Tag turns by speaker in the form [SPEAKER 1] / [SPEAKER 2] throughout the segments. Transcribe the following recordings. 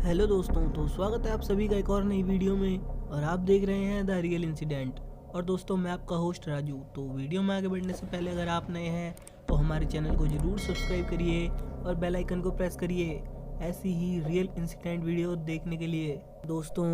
[SPEAKER 1] Hello दोस्तों, तो स्वागत है आप सभी का एक और नई वीडियो में। और आप देख रहे हैं द रियल इंसिडेंट। और दोस्तों, मैं आपका होस्ट राजू। तो वीडियो में आगे बढ़ने से पहले अगर आप नए हैं तो हमारे चैनल को ज़रूर सब्सक्राइब करिए और बेल आइकन को प्रेस करिए ऐसी ही रियल इंसिडेंट वीडियो देखने के लिए। दोस्तों,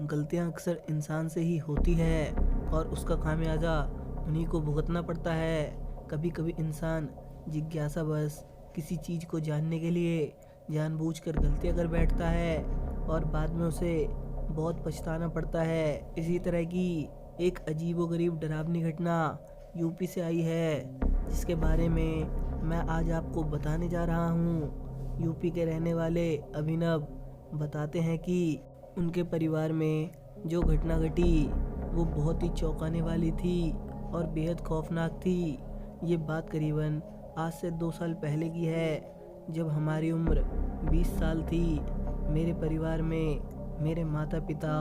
[SPEAKER 1] गलतियां अक्सर इंसान से ही होती है और उसका खामियाजा उन्हीं को भुगतना पड़ता है। कभी कभी इंसान जिज्ञासा बस किसी चीज़ को जानने के लिए जानबूझकर गलतियां कर बैठता है और बाद में उसे बहुत पछताना पड़ता है। इसी तरह की एक अजीबोगरीब डरावनी घटना यूपी से आई है, जिसके बारे में मैं आज आपको बताने जा रहा हूँ। यूपी के रहने वाले अभिनव बताते हैं कि उनके परिवार में जो घटना घटी वो बहुत ही चौंकाने वाली थी और बेहद खौफनाक थी। ये बात करीबन आज से 2 साल पहले की है, जब हमारी उम्र 20 साल थी। मेरे परिवार में मेरे माता पिता,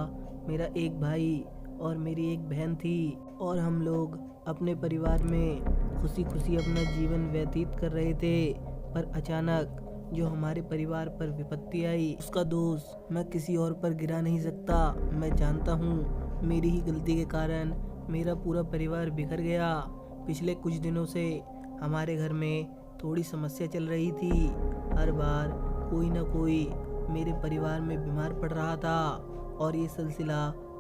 [SPEAKER 1] मेरा एक भाई और मेरी एक बहन थी और हम लोग अपने परिवार में खुशी खुशी अपना जीवन व्यतीत कर रहे थे। पर अचानक जो हमारे परिवार पर विपत्ति आई, उसका दोष मैं किसी और पर गिरा नहीं सकता। मैं जानता हूँ मेरी ही गलती के कारण मेरा पूरा परिवार बिखर गया। पिछले कुछ दिनों से हमारे घर में थोड़ी समस्या चल रही थी। हर बार कोई ना कोई मेरे परिवार में बीमार पड़ रहा था और ये सिलसिला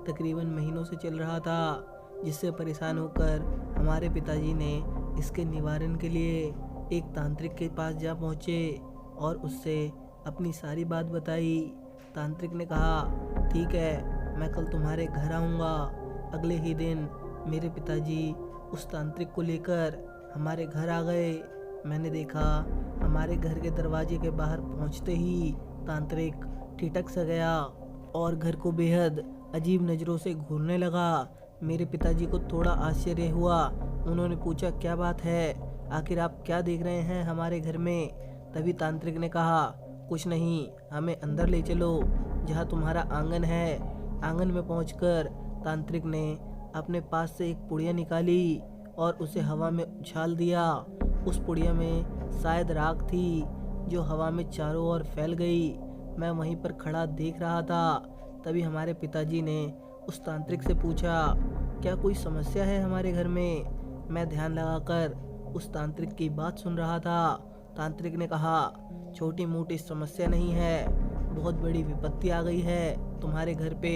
[SPEAKER 1] तकरीबन महीनों से चल रहा था, जिससे परेशान होकर हमारे पिताजी ने इसके निवारण के लिए एक तांत्रिक के पास जा पहुँचे और उससे अपनी सारी बात बताई। तांत्रिक ने कहा, ठीक है, मैं कल तुम्हारे घर आऊँगा। अगले ही दिन मेरे पिताजी उस तांत्रिक को लेकर हमारे घर आ गए। मैंने देखा हमारे घर के दरवाजे के बाहर पहुंचते ही तांत्रिक ठिठक सा गया और घर को बेहद अजीब नज़रों से घूरने लगा। मेरे पिताजी को थोड़ा आश्चर्य हुआ। उन्होंने पूछा, क्या बात है, आखिर आप क्या देख रहे हैं हमारे घर में? तभी तांत्रिक ने कहा, कुछ नहीं, हमें अंदर ले चलो जहाँ तुम्हारा आंगन है। आंगन में पहुंचकर तांत्रिक ने अपने पास से एक पुड़िया निकाली और उसे हवा में उछाल दिया। उस पुड़िया में शायद राख थी जो हवा में चारों ओर फैल गई। मैं वहीं पर खड़ा देख रहा था। तभी हमारे पिताजी ने उस तांत्रिक से पूछा, क्या कोई समस्या है हमारे घर में? मैं ध्यान लगाकर उस तांत्रिक की बात सुन रहा था। तांत्रिक ने कहा, छोटी मोटी समस्या नहीं है, बहुत बड़ी विपत्ति आ गई है तुम्हारे घर पे।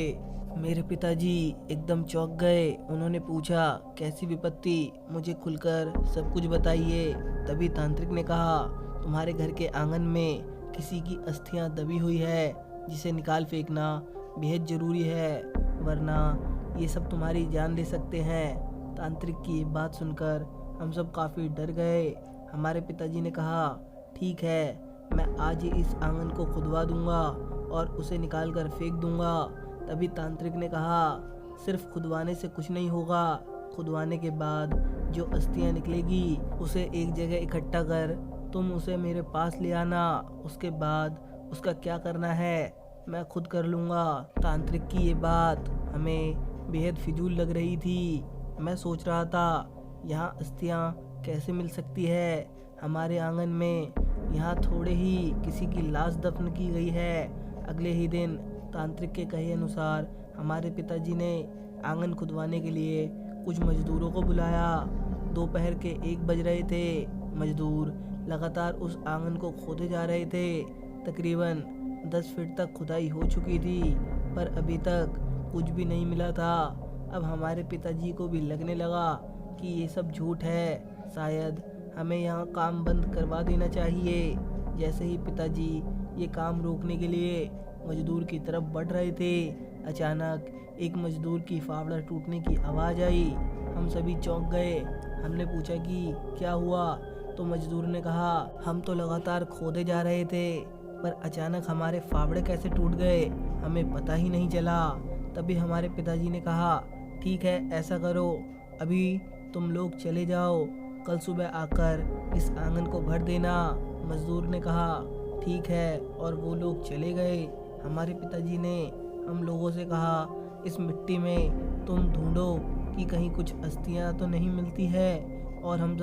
[SPEAKER 1] मेरे पिताजी एकदम चौंक गए। उन्होंने पूछा, कैसी विपत्ति? मुझे खुलकर सब कुछ बताइए। तभी तांत्रिक ने कहा, तुम्हारे घर के आंगन में किसी की अस्थियां दबी हुई है, जिसे निकाल फेंकना बेहद ज़रूरी है, वरना ये सब तुम्हारी जान ले सकते हैं। तांत्रिक की ये बात सुनकर हम सब काफ़ी डर गए। हमारे पिताजी ने कहा, ठीक है, मैं आज ही इस आंगन को खुदवा दूंगा और उसे निकाल कर फेंक दूंगा। तभी तांत्रिक ने कहा, सिर्फ खुदवाने से कुछ नहीं होगा। खुदवाने के बाद जो अस्थियां निकलेगी उसे एक जगह इकट्ठा कर तुम उसे मेरे पास ले आना। उसके बाद उसका क्या करना है मैं खुद कर लूँगा। तांत्रिक की ये बात हमें बेहद फिजूल लग रही थी। मैं सोच रहा था, यहाँ अस्थियां कैसे मिल सकती है हमारे आंगन में? यहाँ थोड़े ही किसी की लाश दफन की गई है। अगले ही दिन तांत्रिक के कहे अनुसार हमारे पिताजी ने आंगन खुदवाने के लिए कुछ मजदूरों को बुलाया। दोपहर के 1 बज रहे थे। मजदूर लगातार उस आंगन को खोदे जा रहे थे। तकरीबन 10 फीट तक खुदाई हो चुकी थी, पर अभी तक कुछ भी नहीं मिला था। अब हमारे पिताजी को भी लगने लगा कि ये सब झूठ है, शायद हमें यहाँ काम बंद करवा देना चाहिए। जैसे ही पिताजी ये काम रोकने के लिए मजदूर की तरफ बढ़ रहे थे, अचानक एक मजदूर की फावड़ा टूटने की आवाज़ आई। हम सभी चौंक गए। हमने पूछा कि क्या हुआ? तो मजदूर ने कहा, हम तो लगातार खोदे जा रहे थे, पर अचानक हमारे फावड़े कैसे टूट गए हमें पता ही नहीं चला। तभी हमारे पिताजी ने कहा, ठीक है, ऐसा करो, अभी तुम लोग चले जाओ, कल सुबह आकर इस आंगन को भर देना। मजदूर ने कहा, ठीक है, और वो लोग चले गए। हमारे पिताजी ने हम लोगों से कहा, इस मिट्टी में तुम ढूंढो कि कहीं कुछ अस्थियां तो नहीं मिलती है। और हम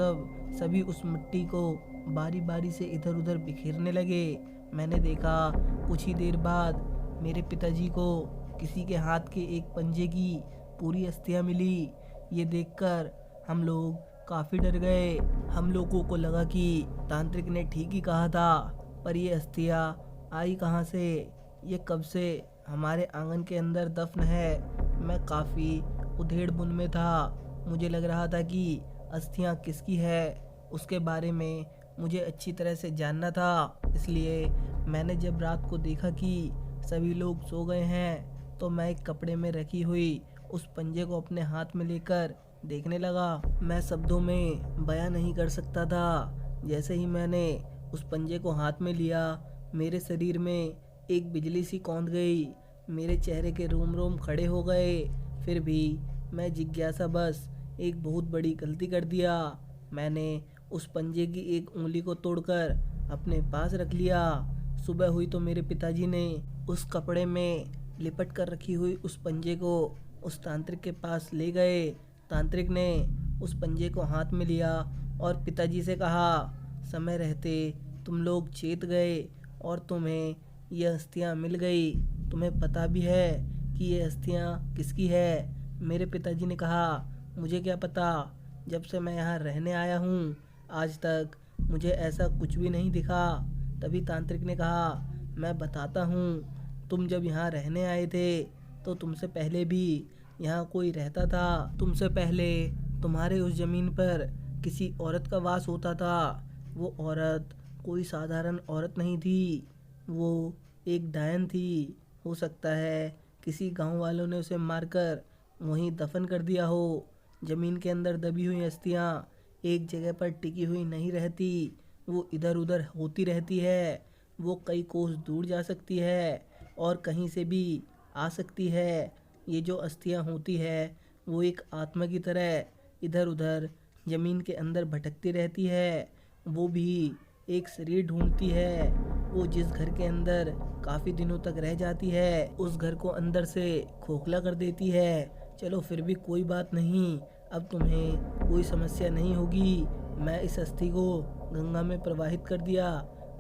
[SPEAKER 1] सभी उस मिट्टी को बारी बारी से इधर उधर बिखेरने लगे। मैंने देखा कुछ ही देर बाद मेरे पिताजी को किसी के हाथ के एक पंजे की पूरी अस्थियां मिली। ये देखकर हम लोग काफ़ी डर गए। हम लोगों को लगा कि तांत्रिक ने ठीक ही कहा था, पर ये अस्थियां आई कहाँ से? ये कब से हमारे आंगन के अंदर दफन है? मैं काफ़ी उधेड़-बुन में था। मुझे लग रहा था कि अस्थियां किसकी है, उसके बारे में मुझे अच्छी तरह से जानना था। इसलिए मैंने जब रात को देखा कि सभी लोग सो गए हैं, तो मैं एक कपड़े में रखी हुई उस पंजे को अपने हाथ में लेकर देखने लगा। मैं शब्दों में बयां नहीं कर सकता था। जैसे ही मैंने उस पंजे को हाथ में लिया, मेरे शरीर में एक बिजली सी कौंध गई। मेरे चेहरे के रोम रोम खड़े हो गए। फिर भी मैं जिज्ञासा बस एक बहुत बड़ी गलती कर दिया। मैंने उस पंजे की एक उंगली को तोड़कर अपने पास रख लिया। सुबह हुई तो मेरे पिताजी ने उस कपड़े में लिपट कर रखी हुई उस पंजे को उस तांत्रिक के पास ले गए। तांत्रिक ने उस पंजे को हाथ में लिया और पिताजी से कहा, समय रहते तुम लोग चेत गए और तुम्हें ये अस्थियां मिल गई। तुम्हें पता भी है कि ये अस्थियां किसकी है? मेरे पिताजी ने कहा, मुझे क्या पता, जब से मैं यहाँ रहने आया हूँ आज तक मुझे ऐसा कुछ भी नहीं दिखा। तभी तांत्रिक ने कहा, मैं बताता हूँ, तुम जब यहाँ रहने आए थे तो तुमसे पहले भी यहाँ कोई रहता था। तुमसे पहले तुम्हारे उस ज़मीन पर किसी औरत का वास होता था। वो औरत कोई साधारण औरत नहीं थी, वो एक डायन थी। हो सकता है किसी गांव वालों ने उसे मारकर वहीं दफन कर दिया हो। ज़मीन के अंदर दबी हुई अस्थियां एक जगह पर टिकी हुई नहीं रहती, वो इधर उधर होती रहती है। वो कई कोस दूर जा सकती है और कहीं से भी आ सकती है। ये जो अस्थियां होती है वो एक आत्मा की तरह इधर उधर ज़मीन के अंदर भटकती रहती है। वो भी एक शरीर ढूंढती है। वो जिस घर के अंदर काफ़ी दिनों तक रह जाती है उस घर को अंदर से खोखला कर देती है। चलो फिर भी कोई बात नहीं, अब तुम्हें कोई समस्या नहीं होगी। मैं इस अस्थि को गंगा में प्रवाहित कर दिया,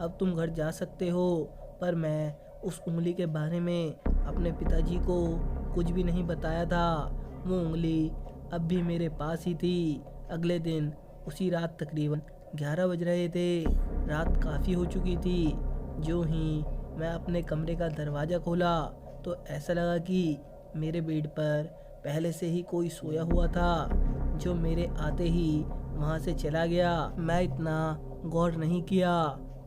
[SPEAKER 1] अब तुम घर जा सकते हो। पर मैं उस उंगली के बारे में अपने पिताजी को कुछ भी नहीं बताया था। वो उंगली अब भी मेरे पास ही थी। अगले दिन उसी रात तकरीबन 11 बज रहे थे। रात काफ़ी हो चुकी थी। जो ही मैं अपने कमरे का दरवाज़ा खोला तो ऐसा लगा कि मेरे बेड पर पहले से ही कोई सोया हुआ था, जो मेरे आते ही वहाँ से चला गया। मैं इतना गौर नहीं किया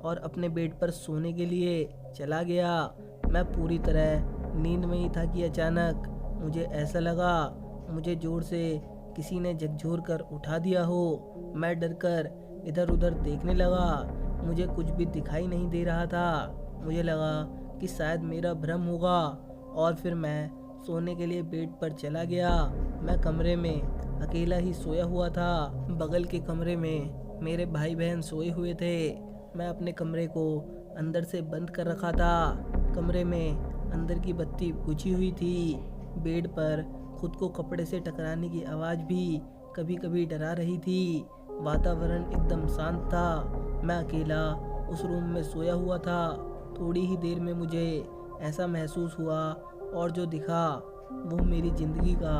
[SPEAKER 1] और अपने बेड पर सोने के लिए चला गया। मैं पूरी तरह नींद में ही था कि अचानक मुझे ऐसा लगा मुझे जोर से किसी ने झकझोर कर उठा दिया हो। मैं डर कर इधर उधर देखने लगा। मुझे कुछ भी दिखाई नहीं दे रहा था। मुझे लगा कि शायद मेरा भ्रम होगा और फिर मैं सोने के लिए बेड पर चला गया। मैं कमरे में अकेला ही सोया हुआ था। बगल के कमरे में मेरे भाई बहन सोए हुए थे। मैं अपने कमरे को अंदर से बंद कर रखा था। कमरे में अंदर की बत्ती बुझी हुई थी। बेड पर खुद को कपड़े से टकराने की आवाज़ भी कभी कभी डरा रही थी। वातावरण एकदम शांत था। मैं अकेला उस रूम में सोया हुआ था। थोड़ी ही देर में मुझे ऐसा महसूस हुआ और जो दिखा वो मेरी ज़िंदगी का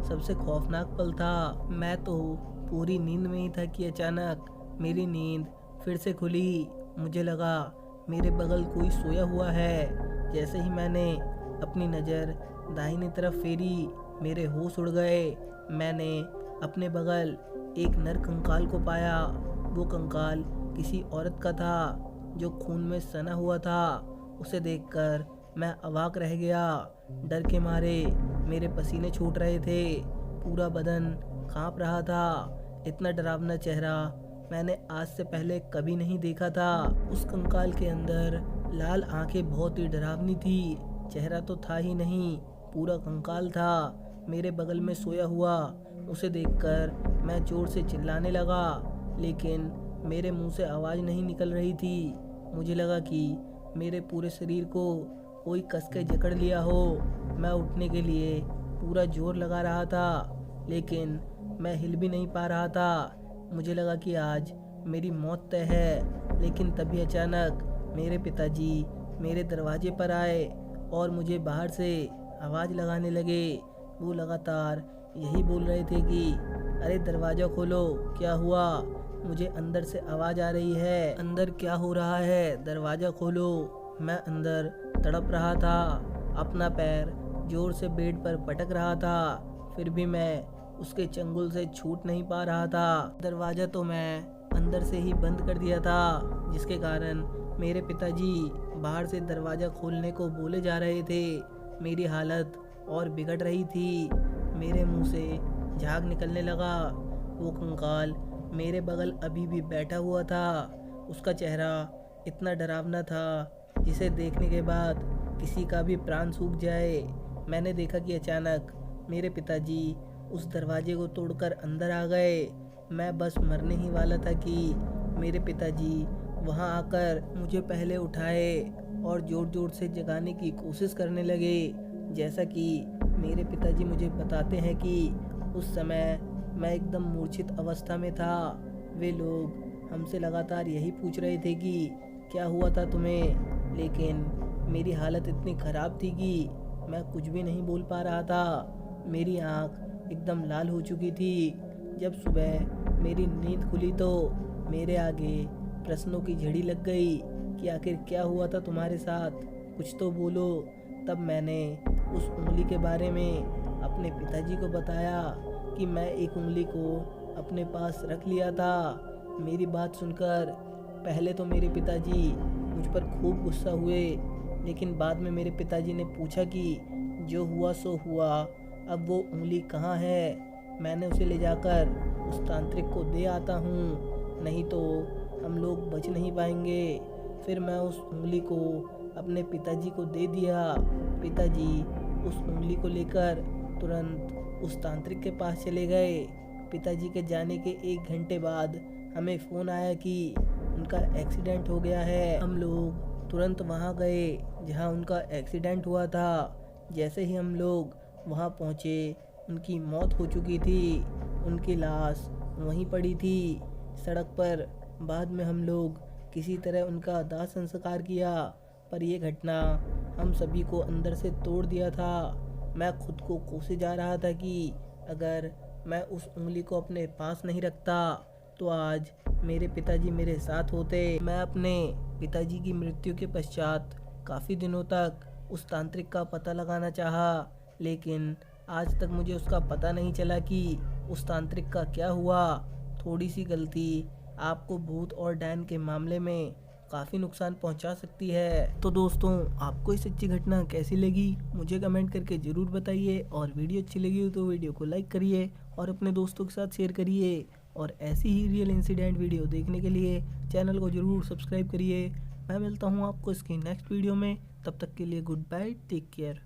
[SPEAKER 1] सबसे खौफनाक पल था। मैं तो पूरी नींद में ही था कि अचानक मेरी नींद फिर से खुली। मुझे लगा मेरे बगल कोई सोया हुआ है। जैसे ही मैंने अपनी नज़र दाहिनी तरफ फेरी, मेरे होश उड़ गए। मैंने अपने बगल एक नर कंकाल को पाया। वो कंकाल किसी औरत का था जो खून में सना हुआ था। उसे देखकर मैं अवाक रह गया। डर के मारे मेरे पसीने छूट रहे थे, पूरा बदन कांप रहा था। इतना डरावना चेहरा मैंने आज से पहले कभी नहीं देखा था। उस कंकाल के अंदर लाल आंखें बहुत ही डरावनी थी। चेहरा तो था ही नहीं, पूरा कंकाल था मेरे बगल में सोया हुआ। उसे देखकर मैं जोर से चिल्लाने लगा, लेकिन मेरे मुंह से आवाज़ नहीं निकल रही थी। मुझे लगा कि मेरे पूरे शरीर को कोई कस के जकड़ लिया हो। मैं उठने के लिए पूरा जोर लगा रहा था, लेकिन मैं हिल भी नहीं पा रहा था। मुझे लगा कि आज मेरी मौत तय है। लेकिन तभी अचानक मेरे पिताजी मेरे दरवाजे पर आए और मुझे बाहर से आवाज़ लगाने लगे। वो लगातार यही बोल रहे थे कि अरे दरवाज़ा खोलो, क्या हुआ? मुझे अंदर से आवाज़ आ रही है, अंदर क्या हो रहा है, दरवाज़ा खोलो। मैं अंदर तड़प रहा था, अपना पैर जोर से बेड पर पटक रहा था, फिर भी मैं उसके चंगुल से छूट नहीं पा रहा था। दरवाज़ा तो मैं अंदर से ही बंद कर दिया था, जिसके कारण मेरे पिताजी बाहर से दरवाज़ा खोलने को बोले जा रहे थे। मेरी हालत और बिगड़ रही थी, मेरे मुंह से झाग निकलने लगा। वो कंकाल मेरे बगल अभी भी बैठा हुआ था। उसका चेहरा इतना डरावना था जिसे देखने के बाद किसी का भी प्राण सूख जाए। मैंने देखा कि अचानक मेरे पिताजी उस दरवाजे को तोड़कर अंदर आ गए। मैं बस मरने ही वाला था कि मेरे पिताजी वहां आकर मुझे पहले उठाए और ज़ोर ज़ोर से जगाने की कोशिश करने लगे। जैसा कि मेरे पिताजी मुझे बताते हैं कि उस समय मैं एकदम मूर्छित अवस्था में था। वे लोग हमसे लगातार यही पूछ रहे थे कि क्या हुआ था तुम्हें, लेकिन मेरी हालत इतनी ख़राब थी कि मैं कुछ भी नहीं बोल पा रहा था। मेरी आँख एकदम लाल हो चुकी थी। जब सुबह मेरी नींद खुली तो मेरे आगे प्रश्नों की झड़ी लग गई कि आखिर क्या हुआ था तुम्हारे साथ, कुछ तो बोलो। तब मैंने उस उंगली के बारे में अपने पिताजी को बताया कि मैं एक उंगली को अपने पास रख लिया था। मेरी बात सुनकर पहले तो मेरे पिताजी मुझ पर खूब गुस्सा हुए, लेकिन बाद में मेरे पिताजी ने पूछा कि जो हुआ सो हुआ, अब वो उंगली कहाँ है? मैंने उसे ले जाकर उस तांत्रिक को दे आता हूँ, नहीं तो हम लोग बच नहीं पाएंगे। फिर मैं उस उंगली को अपने पिताजी को दे दिया। पिताजी उस उंगली को लेकर तुरंत उस तांत्रिक के पास चले गए। पिताजी के जाने के 1 घंटे बाद हमें फ़ोन आया कि उनका एक्सीडेंट हो गया है। हम लोग तुरंत वहाँ गए जहाँ उनका एक्सीडेंट हुआ था। जैसे ही हम लोग वहाँ पहुँचे, उनकी मौत हो चुकी थी। उनकी लाश वहीं पड़ी थी सड़क पर। बाद में हम लोग किसी तरह उनका दाह संस्कार किया, पर यह घटना हम सभी को अंदर से तोड़ दिया था। मैं खुद को कोसे जा रहा था कि अगर मैं उस उंगली को अपने पास नहीं रखता तो आज मेरे पिताजी मेरे साथ होते। मैं अपने पिताजी की मृत्यु के पश्चात काफ़ी दिनों तक उस तांत्रिक का पता लगाना चाहा, लेकिन आज तक मुझे उसका पता नहीं चला कि उस तांत्रिक का क्या हुआ। थोड़ी सी गलती आपको भूत और डैन के मामले में काफ़ी नुकसान पहुंचा सकती है। तो दोस्तों, आपको इस सच्ची घटना कैसी लगी मुझे कमेंट करके ज़रूर बताइए, और वीडियो अच्छी लगी हो तो वीडियो को लाइक करिए और अपने दोस्तों के साथ शेयर करिए। और ऐसी ही रियल इंसिडेंट वीडियो देखने के लिए चैनल को ज़रूर सब्सक्राइब करिए। मैं मिलता हूँ आपको इसकी नेक्स्ट वीडियो में, तब तक के लिए गुड बाय, टेक केयर।